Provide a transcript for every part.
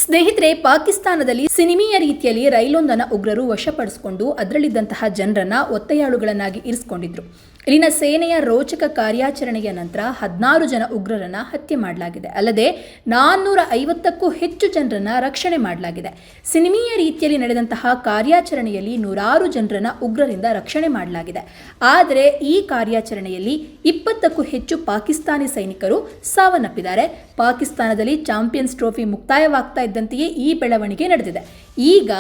ಸ್ನೇಹಿತರೆ, ಪಾಕಿಸ್ತಾನದಲ್ಲಿ ಸಿನಿಮೀಯ ರೀತಿಯಲ್ಲಿ ರೈಲೊಂದನ್ನು ಉಗ್ರರು ವಶಪಡಿಸಿಕೊಂಡು ಅದರಲ್ಲಿದ್ದಂತಹ ಜನರನ್ನ ಒತ್ತೆಯಾಳುಗಳನ್ನಾಗಿ ಇರಿಸಿಕೊಂಡಿದ್ರು. ಇಲ್ಲಿನ ಸೇನೆಯ ರೋಚಕ ಕಾರ್ಯಾಚರಣೆಯ ನಂತರ 16 ಜನ ಉಗ್ರರನ್ನ ಹತ್ಯೆ ಮಾಡಲಾಗಿದೆ. ಅಲ್ಲದೆ 450ಕ್ಕೂ ಹೆಚ್ಚು ಜನರನ್ನ ರಕ್ಷಣೆ ಮಾಡಲಾಗಿದೆ. ಸಿನಿಮೀಯ ರೀತಿಯಲ್ಲಿ ನಡೆದಂತಹ ಕಾರ್ಯಾಚರಣೆಯಲ್ಲಿ 100 ಜನರನ್ನ ಉಗ್ರರಿಂದ ರಕ್ಷಣೆ ಮಾಡಲಾಗಿದೆ. ಆದರೆ ಈ ಕಾರ್ಯಾಚರಣೆಯಲ್ಲಿ 20ಕ್ಕೂ ಹೆಚ್ಚು ಪಾಕಿಸ್ತಾನಿ ಸೈನಿಕರು ಸಾವನ್ನಪ್ಪಿದ್ದಾರೆ. ಪಾಕಿಸ್ತಾನದಲ್ಲಿ ಚಾಂಪಿಯನ್ಸ್ ಟ್ರೋಫಿ ಮುಕ್ತಾಯವಾಗ್ತಾ ಇದ್ದಂತೆಯೇ ಈ ಬೆಳವಣಿಗೆ ನಡೆದಿದೆ. ಈಗ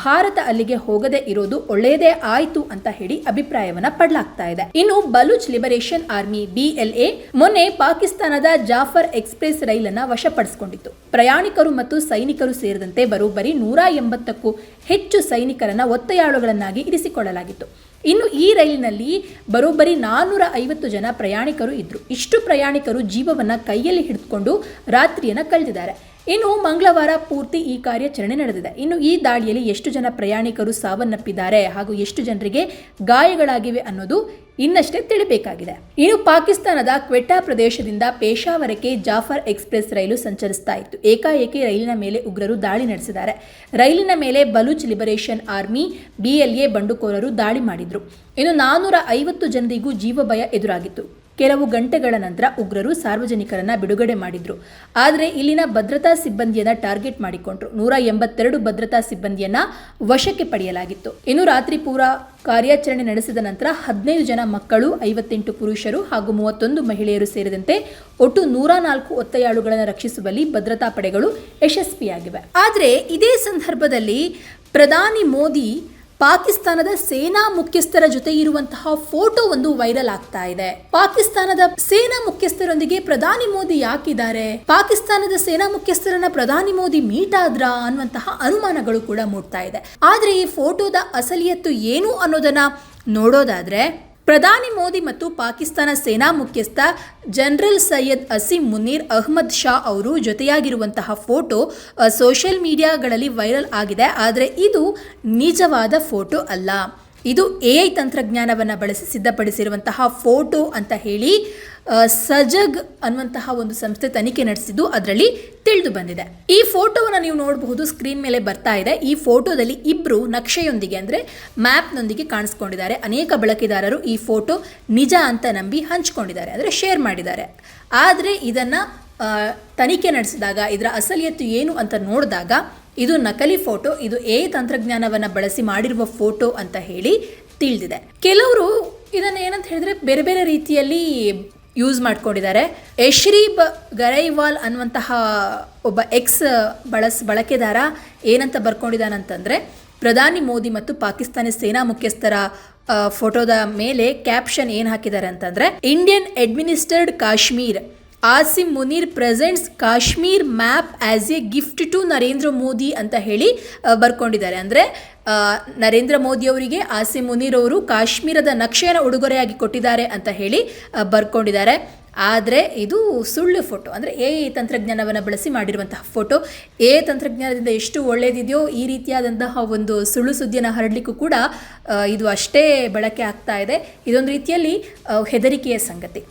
ಭಾರತ ಅಲ್ಲಿಗೆ ಹೋಗದೆ ಇರೋದು ಒಳ್ಳೆಯದೇ ಆಯಿತು ಅಂತ ಹೇಳಿ ಅಭಿಪ್ರಾಯವನ್ನ ಪಡಲಾಗ್ತಾ ಇದೆ. ಇನ್ನು ಬಲೂಚ್ ಲಿಬರೇಷನ್ ಆರ್ಮಿ BLA ಮೊನ್ನೆ ಪಾಕಿಸ್ತಾನದ ಜಾಫರ್ ಎಕ್ಸ್ಪ್ರೆಸ್ ರೈಲನ್ನ ವಶಪಡಿಸಿಕೊಂಡಿತ್ತು. ಪ್ರಯಾಣಿಕರು ಮತ್ತು ಸೈನಿಕರು ಸೇರಿದಂತೆ ಬರೋಬ್ಬರಿ 180ಕ್ಕೂ ಹೆಚ್ಚು ಸೈನಿಕರನ್ನ ಒತ್ತೆಯಾಳುಗಳನ್ನಾಗಿ ಇರಿಸಿಕೊಳ್ಳಲಾಗಿತ್ತು. ಇನ್ನು ಈ ರೈಲಿನಲ್ಲಿ ಬರೋಬ್ಬರಿ 450 ಜನ ಪ್ರಯಾಣಿಕರು ಇದ್ರು. ಇಷ್ಟು ಪ್ರಯಾಣಿಕರು ಜೀವವನ್ನ ಕೈಯಲ್ಲಿ ಹಿಡಿದುಕೊಂಡು ರಾತ್ರಿಯನ್ನ ಕಳೆದಿದ್ದಾರೆ. ಇನ್ನು ಮಂಗಳವಾರ ಪೂರ್ತಿ ಈ ಕಾರ್ಯಾಚರಣೆ ನಡೆದಿದೆ. ಇನ್ನು ಈ ದಾಳಿಯಲ್ಲಿ ಎಷ್ಟು ಜನ ಪ್ರಯಾಣಿಕರು ಸಾವನ್ನಪ್ಪಿದ್ದಾರೆ ಹಾಗೂ ಎಷ್ಟು ಜನರಿಗೆ ಗಾಯಗಳಾಗಿವೆ ಅನ್ನೋದು ಇನ್ನಷ್ಟೇ ತಿಳಿಬೇಕಾಗಿದೆ. ಇನ್ನು ಪಾಕಿಸ್ತಾನದ ಕ್ವೆಟಾ ಪ್ರದೇಶದಿಂದ ಪೇಶಾವರಕ್ಕೆ ಜಾಫರ್ ಎಕ್ಸ್ಪ್ರೆಸ್ ರೈಲು ಸಂಚರಿಸ್ತಾ ಇತ್ತು. ಏಕಾಏಕಿ ರೈಲಿನ ಮೇಲೆ ಉಗ್ರರು ದಾಳಿ ನಡೆಸಿದ್ದಾರೆ. ರೈಲಿನ ಮೇಲೆ ಬಲೂಚ್ ಲಿಬರೇಷನ್ ಆರ್ಮಿ BLA ಬಂಡುಕೋರರು ದಾಳಿ ಮಾಡಿದ್ರು. ಇನ್ನು 450 ಜನರಿಗೂ ಜೀವಭಯ ಎದುರಾಗಿತ್ತು. ಕೆಲವು ಗಂಟೆಗಳ ನಂತರ ಉಗ್ರರು ಸಾರ್ವಜನಿಕರನ್ನ ಬಿಡುಗಡೆ ಮಾಡಿದ್ರು. ಆದರೆ ಇಲ್ಲಿನ ಭದ್ರತಾ ಸಿಬ್ಬಂದಿಯನ್ನ ಟಾರ್ಗೆಟ್ ಮಾಡಿಕೊಂಡ್ರು. 182 ಭದ್ರತಾ ಸಿಬ್ಬಂದಿಯನ್ನ ವಶಕ್ಕೆ ಪಡೆಯಲಾಗಿತ್ತು. ಇನ್ನು ರಾತ್ರಿ ಪೂರ ಕಾರ್ಯಾಚರಣೆ ನಡೆಸಿದ ನಂತರ 15 ಜನ ಮಕ್ಕಳು, 58 ಪುರುಷರು ಹಾಗೂ 31 ಮಹಿಳೆಯರು ಸೇರಿದಂತೆ ಒಟ್ಟು 104 ಒತ್ತೆಯಾಳುಗಳನ್ನು ರಕ್ಷಿಸುವಲ್ಲಿ ಭದ್ರತಾ ಪಡೆಗಳು ಯಶಸ್ವಿಯಾಗಿವೆ. ಆದರೆ ಇದೇ ಸಂದರ್ಭದಲ್ಲಿ ಪ್ರಧಾನಿ ಮೋದಿ ಪಾಕಿಸ್ತಾನದ ಸೇನಾ ಮುಖ್ಯಸ್ಥರ ಜೊತೆ ಇರುವಂತಹ ಫೋಟೋ ಒಂದು ವೈರಲ್ ಆಗ್ತಾ ಇದೆ. ಪಾಕಿಸ್ತಾನದ ಸೇನಾ ಮುಖ್ಯಸ್ಥರೊಂದಿಗೆ ಪ್ರಧಾನಿ ಮೋದಿ ಯಾಕಿದ್ದಾರೆ? ಪಾಕಿಸ್ತಾನದ ಸೇನಾ ಮುಖ್ಯಸ್ಥರನ್ನ ಪ್ರಧಾನಿ ಮೋದಿ ಮೀಟ್ ಆದ್ರಾ ಅನ್ನುವಂತಹ ಅನುಮಾನಗಳು ಕೂಡ ಮೂಡ್ತಾ ಇದೆ. ಆದ್ರೆ ಈ ಫೋಟೋದ ಅಸಲಿಯತ್ತು ಏನು ಅನ್ನೋದನ್ನ ನೋಡೋದಾದ್ರೆ, ಪ್ರಧಾನಿ ಮೋದಿ ಮತ್ತು ಪಾಕಿಸ್ತಾನ ಸೇನಾ ಮುಖ್ಯಸ್ಥ ಜನರಲ್ ಸೈಯದ್ ಅಸೀಂ ಮುನೀರ್ ಅಹ್ಮದ್ ಶಾ ಅವರು ಜೊತೆಯಾಗಿರುವಂತಹ ಫೋಟೋ ಸೋಷಿಯಲ್ ಮೀಡಿಯಾಗಳಲ್ಲಿ ವೈರಲ್ ಆಗಿದೆ. ಆದರೆ ಇದು ನಿಜವಾದ ಫೋಟೋ ಅಲ್ಲ. ಇದು AI ತಂತ್ರಜ್ಞಾನವನ್ನು ಬಳಸಿ ಸಿದ್ಧಪಡಿಸಿರುವಂತಹ ಫೋಟೋ ಅಂತ ಹೇಳಿ ಸಜಗ್ ಅನ್ನುವಂತಹ ಒಂದು ಸಂಸ್ಥೆ ತನಿಖೆ ನಡೆಸಿದ್ದು ಅದರಲ್ಲಿ ತಿಳಿದು ಬಂದಿದೆ. ಈ ಫೋಟೋವನ್ನು ನೀವು ನೋಡಬಹುದು, ಸ್ಕ್ರೀನ್ ಮೇಲೆ ಬರ್ತಾ ಇದೆ. ಈ ಫೋಟೋದಲ್ಲಿ ಇಬ್ರು ನಕ್ಷೆಯೊಂದಿಗೆ ಅಂದರೆ ಮ್ಯಾಪ್ನೊಂದಿಗೆ ಕಾಣಿಸ್ಕೊಂಡಿದ್ದಾರೆ. ಅನೇಕ ಬಳಕೆದಾರರು ಈ ಫೋಟೋ ನಿಜ ಅಂತ ನಂಬಿ ಹಂಚಿಕೊಂಡಿದ್ದಾರೆ, ಅಂದರೆ ಶೇರ್ ಮಾಡಿದ್ದಾರೆ. ಆದರೆ ಇದನ್ನು ತನಿಖೆ ನಡೆಸಿದಾಗ ಇದರ ಅಸಲಿಯತ್ತು ಏನು ಅಂತ ನೋಡಿದಾಗ ಇದು ನಕಲಿ ಫೋಟೋ, ಇದು AI ತಂತ್ರಜ್ಞಾನವನ್ನು ಬಳಸಿ ಮಾಡಿರುವ ಫೋಟೋ ಅಂತ ಹೇಳಿ ತಿಳಿದಿದೆ. ಕೆಲವರು ಇದನ್ನು ಏನಂತ ಹೇಳಿದ್ರೆ ಬೇರೆ ಬೇರೆ ರೀತಿಯಲ್ಲಿ ಯೂಸ್ ಮಾಡ್ಕೊಂಡಿದ್ದಾರೆ. ಯಶ್ರೀಬ್ ಗರೈವಾಲ್ ಅನ್ನುವಂತಹ ಒಬ್ಬ ಎಕ್ಸ್ ಬಳಕೆದಾರ ಏನಂತ ಬರ್ಕೊಂಡಿದ್ದಾನಂತಂದರೆ, ಪ್ರಧಾನಿ ಮೋದಿ ಮತ್ತು ಪಾಕಿಸ್ತಾನಿ ಸೇನಾ ಮುಖ್ಯಸ್ಥರ ಫೋಟೋದ ಮೇಲೆ ಕ್ಯಾಪ್ಷನ್ ಏನು ಹಾಕಿದ್ದಾರೆ ಅಂತಂದರೆ, Indian administered Kashmir, Asim Munir presents Kashmir map as a gift to Narendra Modi ಅಂತ ಹೇಳಿ ಬರ್ಕೊಂಡಿದ್ದಾರೆ. ಅಂದರೆ ನರೇಂದ್ರ ಮೋದಿ ಅವರಿಗೆ ಆಸಿಮ್ ಮುನೀರ್ ಅವರು ಕಾಶ್ಮೀರದ ನಕ್ಷೆಯನ್ನು ಉಡುಗೊರೆಯಾಗಿ ಕೊಟ್ಟಿದ್ದಾರೆ ಅಂತ ಹೇಳಿ ಬರ್ಕೊಂಡಿದ್ದಾರೆ. ಆದರೆ ಇದು ಸುಳ್ಳು ಫೋಟೋ, ಅಂದರೆ AI ತಂತ್ರಜ್ಞಾನವನ್ನು ಬಳಸಿ ಮಾಡಿರುವಂತಹ ಫೋಟೋ. AI ತಂತ್ರಜ್ಞಾನದಿಂದ ಎಷ್ಟು ಒಳ್ಳೆಯದಿದೆಯೋ ಈ ರೀತಿಯಾದಂತಹ ಒಂದು ಸುಳ್ಳು ಸುದ್ದಿಯನ್ನು ಹರಡಲಿಕ್ಕೂ ಕೂಡ ಇದು ಅಷ್ಟೇ ಬಳಕೆ ಆಗ್ತಾ ಇದೆ. ಇದೊಂದು ರೀತಿಯಲ್ಲಿ ಹೆದರಿಕೆಯ ಸಂಗತಿ.